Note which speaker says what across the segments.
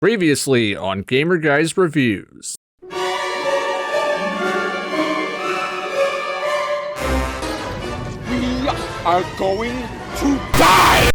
Speaker 1: Previously on GamerGuy's Reviews.
Speaker 2: We are going to die!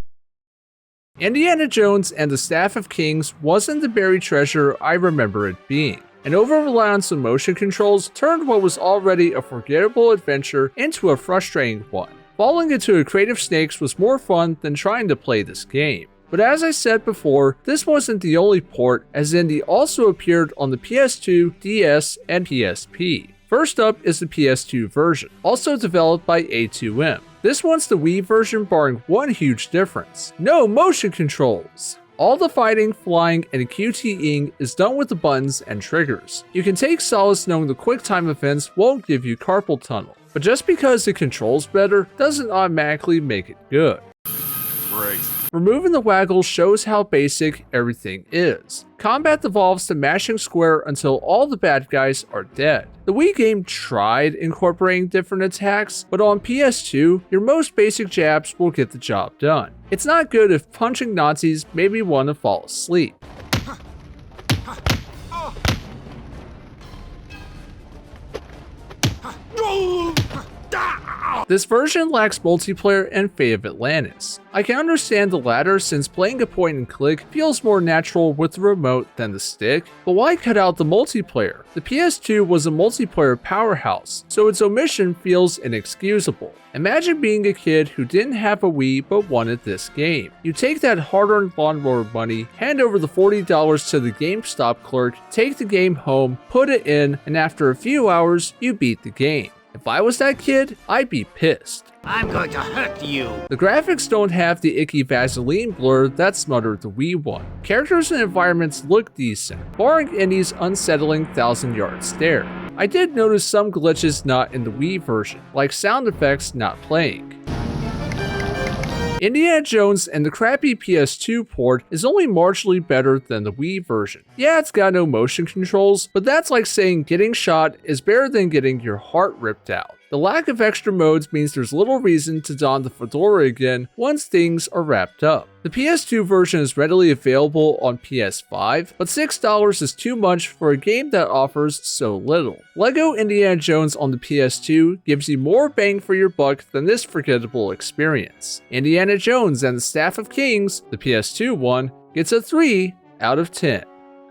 Speaker 1: Indiana Jones and the Staff of Kings wasn't the buried treasure I remember it being. An over-reliance on motion controls turned what was already a forgettable adventure into a frustrating one. Falling into a crate of snakes was more fun than trying to play this game. But as I said before, this wasn't the only port, as Indy also appeared on the PS2, DS, and PSP. First up is the PS2 version, also developed by A2M. This one's the Wii version barring one huge difference: no motion controls! All the fighting, flying, and QTEing is done with the buttons and triggers. You can take solace knowing the QuickTime events won't give you carpal tunnel, but just because it controls better doesn't automatically make it good.
Speaker 2: Great.
Speaker 1: Removing the waggle shows how basic everything is. Combat devolves to mashing square until all the bad guys are dead. The Wii game tried incorporating different attacks, but on PS2, your most basic jabs will get the job done. It's not good if punching Nazis made me want to fall asleep. This version lacks multiplayer and Fate of Atlantis. I can understand the latter since playing a point and click feels more natural with the remote than the stick, but why cut out the multiplayer? The PS2 was a multiplayer powerhouse, so its omission feels inexcusable. Imagine being a kid who didn't have a Wii but wanted this game. You take that hard-earned lawnmower money, hand over the $40 to the GameStop clerk, take the game home, put it in, and after a few hours, you beat the game. If I was that kid, I'd be pissed.
Speaker 3: I'm going to hurt you.
Speaker 1: The graphics don't have the icky Vaseline blur that smothered the Wii one. Characters and environments look decent, barring Indy's unsettling 1,000-yard stare. I did notice some glitches not in the Wii version, like sound effects not playing. Indiana Jones and the crappy PS2 port is only marginally better than the Wii version. Yeah, it's got no motion controls, but that's like saying getting shot is better than getting your heart ripped out. The lack of extra modes means there's little reason to don the fedora again once things are wrapped up. The PS2 version is readily available on PS5, but $6 is too much for a game that offers so little. LEGO Indiana Jones on the PS2 gives you more bang for your buck than this forgettable experience. Indiana Jones and the Staff of Kings, the PS2 one, gets a 3 out of 10.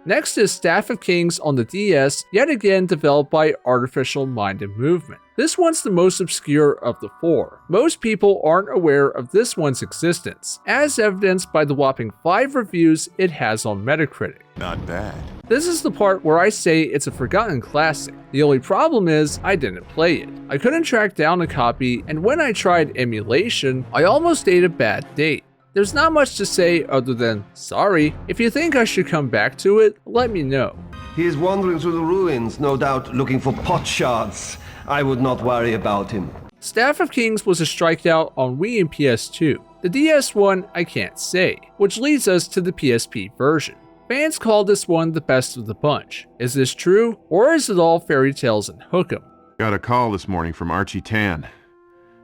Speaker 1: Next is Staff of Kings on the DS, yet again developed by Artificial Mind and Movement. This one's the most obscure of the four. Most people aren't aware of this one's existence, as evidenced by the whopping 5 reviews it has on Metacritic.
Speaker 2: Not bad.
Speaker 1: This is the part where I say it's a forgotten classic. The only problem is, I didn't play it. I couldn't track down a copy, and when I tried emulation, I almost ate a bad date. There's not much to say other than, sorry. If you think I should come back to it, let me know.
Speaker 4: He is wandering through the ruins, no doubt looking for pot shards. I would not worry about him.
Speaker 1: Staff of Kings was a strikeout on Wii and PS2. The DS one, I can't say, which leads us to the PSP version. Fans call this one the best of the bunch. Is this true, or is it all fairy tales and hook'em?
Speaker 5: Got a call this morning from Archie Tan.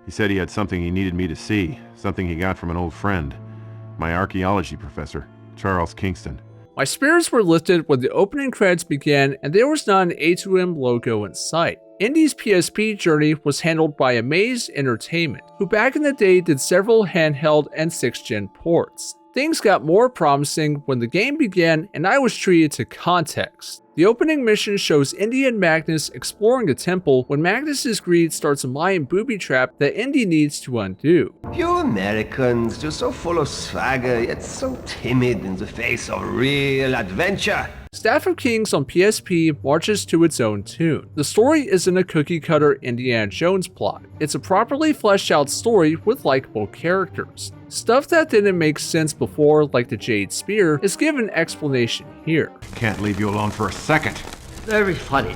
Speaker 5: He said he had something he needed me to see, something he got from an old friend, my archaeology professor, Charles Kingston.
Speaker 1: My spirits were lifted when the opening credits began and there was not an A2M logo in sight. Indy's PSP journey was handled by Amaze Entertainment, who back in the day did several handheld and 6th-gen ports. Things got more promising when the game began and I was treated to context. The opening mission shows Indy and Magnus exploring a temple when Magnus's greed starts a Mayan booby trap that Indy needs to undo.
Speaker 4: You Americans, you're so full of swagger, yet so timid in the face of real adventure.
Speaker 1: Staff of Kings on PSP marches to its own tune. The story isn't a cookie-cutter Indiana Jones plot. It's a properly fleshed out story with likable characters. Stuff that didn't make sense before, like the Jade Spear, is given explanation here.
Speaker 5: Can't leave you alone for a second.
Speaker 3: Very funny.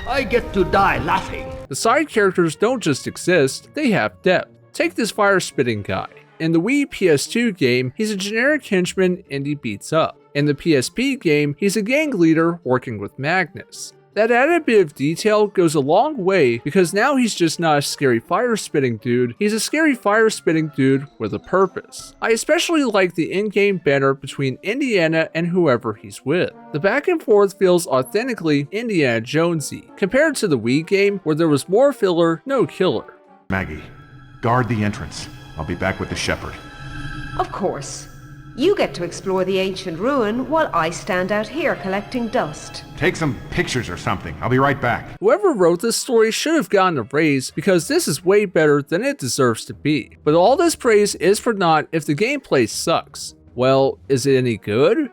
Speaker 3: I get to die laughing.
Speaker 1: The side characters don't just exist, they have depth. Take this fire-spitting guy. In the Wii PS2 game, he's a generic henchman Indy beats up. In the PSP game, he's a gang leader working with Magnus. That added bit of detail goes a long way because now he's just not a scary fire-spitting dude, he's a scary fire-spitting dude with a purpose. I especially like the in-game banter between Indiana and whoever he's with. The back and forth feels authentically Indiana Jonesy, compared to the Wii game where there was more filler, no killer.
Speaker 5: Maggie, guard the entrance. I'll be back with the shepherd.
Speaker 6: Of course. You get to explore the ancient ruin while I stand out here collecting dust.
Speaker 5: Take some pictures or something. I'll be right back.
Speaker 1: Whoever wrote this story should have gotten a raise because this is way better than it deserves to be. But all this praise is for naught if the gameplay sucks. Well, is it any good?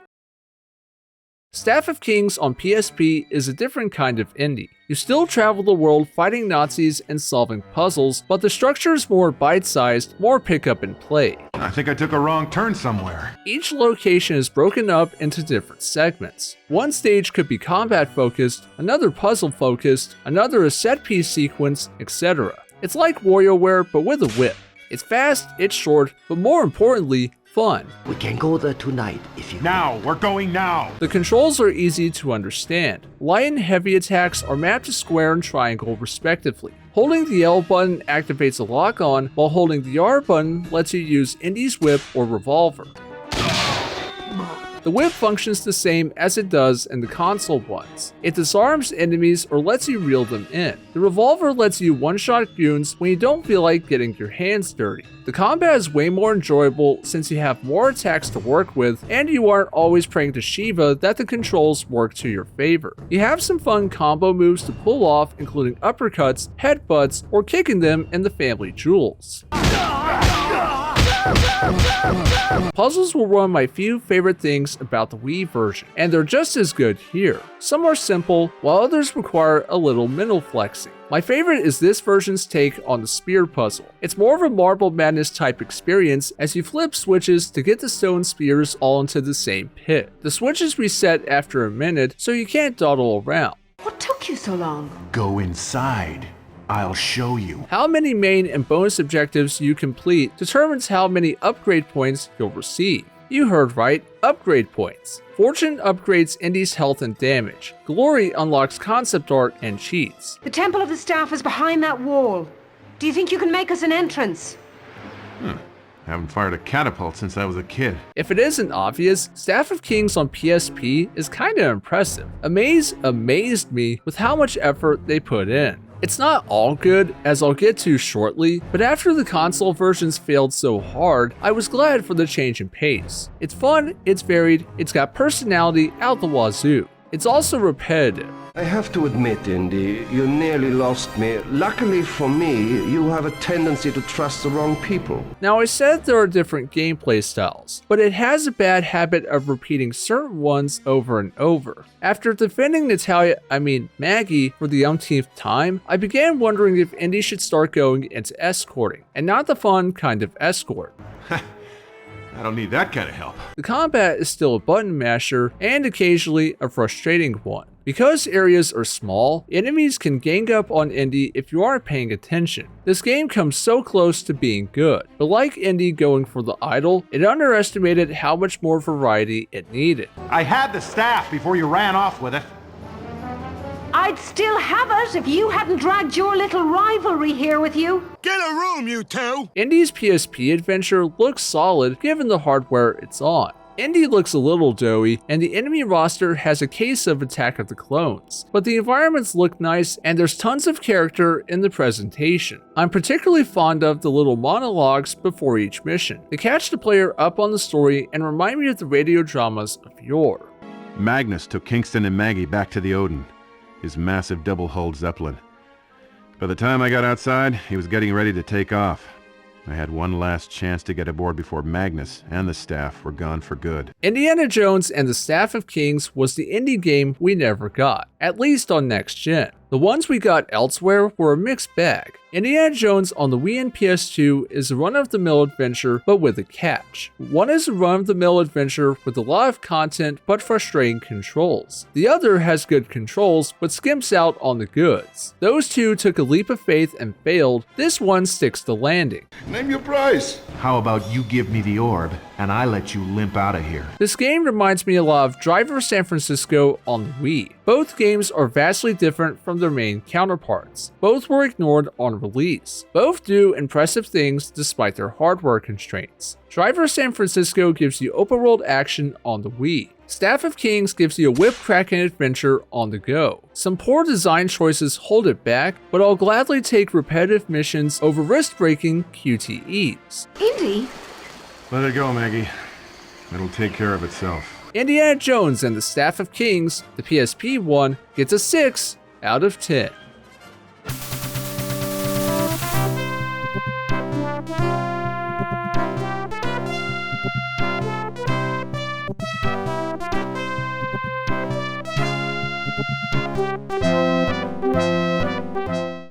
Speaker 1: Staff of Kings on PSP is a different kind of Indy. You still travel the world fighting Nazis and solving puzzles, but the structure is more bite-sized, more pick up and play.
Speaker 5: I think I took a wrong turn somewhere.
Speaker 1: Each location is broken up into different segments. One stage could be combat focused, another puzzle focused, another a set piece sequence, etc. It's like WarioWare but with a whip. It's fast, it's short, but more importantly, fun.
Speaker 3: We can go there tonight if you...
Speaker 5: Now! We're going now!
Speaker 1: The controls are easy to understand. Light and heavy attacks are mapped to square and triangle respectively. Holding the L button activates a lock-on, while holding the R button lets you use Indy's whip or revolver. The whip functions the same as it does in the console ones. It disarms enemies or lets you reel them in. The revolver lets you one-shot goons when you don't feel like getting your hands dirty. The combat is way more enjoyable since you have more attacks to work with and you aren't always praying to Shiva that the controls work to your favor. You have some fun combo moves to pull off, including uppercuts, headbutts, or kicking them in the family jewels. Puzzles were one of my few favorite things about the Wii version, and they're just as good here. Some are simple, while others require a little mental flexing. My favorite is this version's take on the spear puzzle. It's more of a Marble Madness type experience as you flip switches to get the stone spears all into the same pit. The switches reset after a minute, so you can't dawdle around.
Speaker 6: What took you so long?
Speaker 5: Go inside. I'll show you.
Speaker 1: How many main and bonus objectives you complete determines how many upgrade points you'll receive. You heard right, upgrade points. Fortune upgrades Indy's health and damage. Glory unlocks concept art and cheats.
Speaker 6: The Temple of the Staff is behind that wall. Do you think you can make us an entrance?
Speaker 5: Haven't fired a catapult since I was a kid.
Speaker 1: If it isn't obvious, Staff of Kings on PSP is kinda impressive. Amaze amazed me with how much effort they put in. It's not all good, as I'll get to shortly, but after the console versions failed so hard, I was glad for the change in pace. It's fun, it's varied, it's got personality out the wazoo. It's also repetitive.
Speaker 4: I have to admit, Indy, you nearly lost me. Luckily for me, you have a tendency to trust the wrong people.
Speaker 1: Now I said there are different gameplay styles, but it has a bad habit of repeating certain ones over and over. After defending Maggie for the umpteenth time, I began wondering if Indy should start going into escorting, and not the fun kind of escort.
Speaker 5: I don't need that kind of help.
Speaker 1: The combat is still a button masher, and occasionally a frustrating one. Because areas are small, enemies can gang up on Indy if you aren't paying attention. This game comes so close to being good, but like Indy going for the idol, it underestimated how much more variety it needed.
Speaker 5: I had the staff before you ran off with it.
Speaker 6: I'd still have it if you hadn't dragged your little rivalry here with you.
Speaker 2: Get a room, you two!
Speaker 1: Indy's PSP adventure looks solid given the hardware it's on. Indy looks a little doughy, and the enemy roster has a case of Attack of the Clones, but the environments look nice and there's tons of character in the presentation. I'm particularly fond of the little monologues before each mission. They catch the player up on the story and remind me of the radio dramas of yore.
Speaker 5: Magnus took Kingston and Maggie back to the Odin, his massive double-hulled Zeppelin. By the time I got outside, he was getting ready to take off. I had one last chance to get aboard before Magnus and the staff were gone for good.
Speaker 1: Indiana Jones and the Staff of Kings was the Indy game we never got, at least on Next Gen. The ones we got elsewhere were a mixed bag. Indiana Jones on the Wii and PS2 is a run-of-the-mill adventure, but with a catch. One is a run-of-the-mill adventure with a lot of content but frustrating controls. The other has good controls but skimps out on the goods. Those two took a leap of faith and failed. This one sticks the landing.
Speaker 2: Name your price.
Speaker 5: How about you give me the orb,
Speaker 3: and I let you limp out of here.
Speaker 1: This game reminds me a lot of Driver San Francisco on the Wii. Both games are vastly different from their main counterparts. Both were ignored on release. Both do impressive things despite their hardware constraints. Driver San Francisco gives you open world action on the Wii. Staff of Kings gives you a whip-cracking adventure on the go. Some poor design choices hold it back, but I'll gladly take repetitive missions over wrist-breaking QTEs.
Speaker 6: Indy?
Speaker 5: Let it go, Maggie. It'll take care of itself.
Speaker 1: Indiana Jones and the Staff of Kings, the PSP one, gets a 6 out of 10.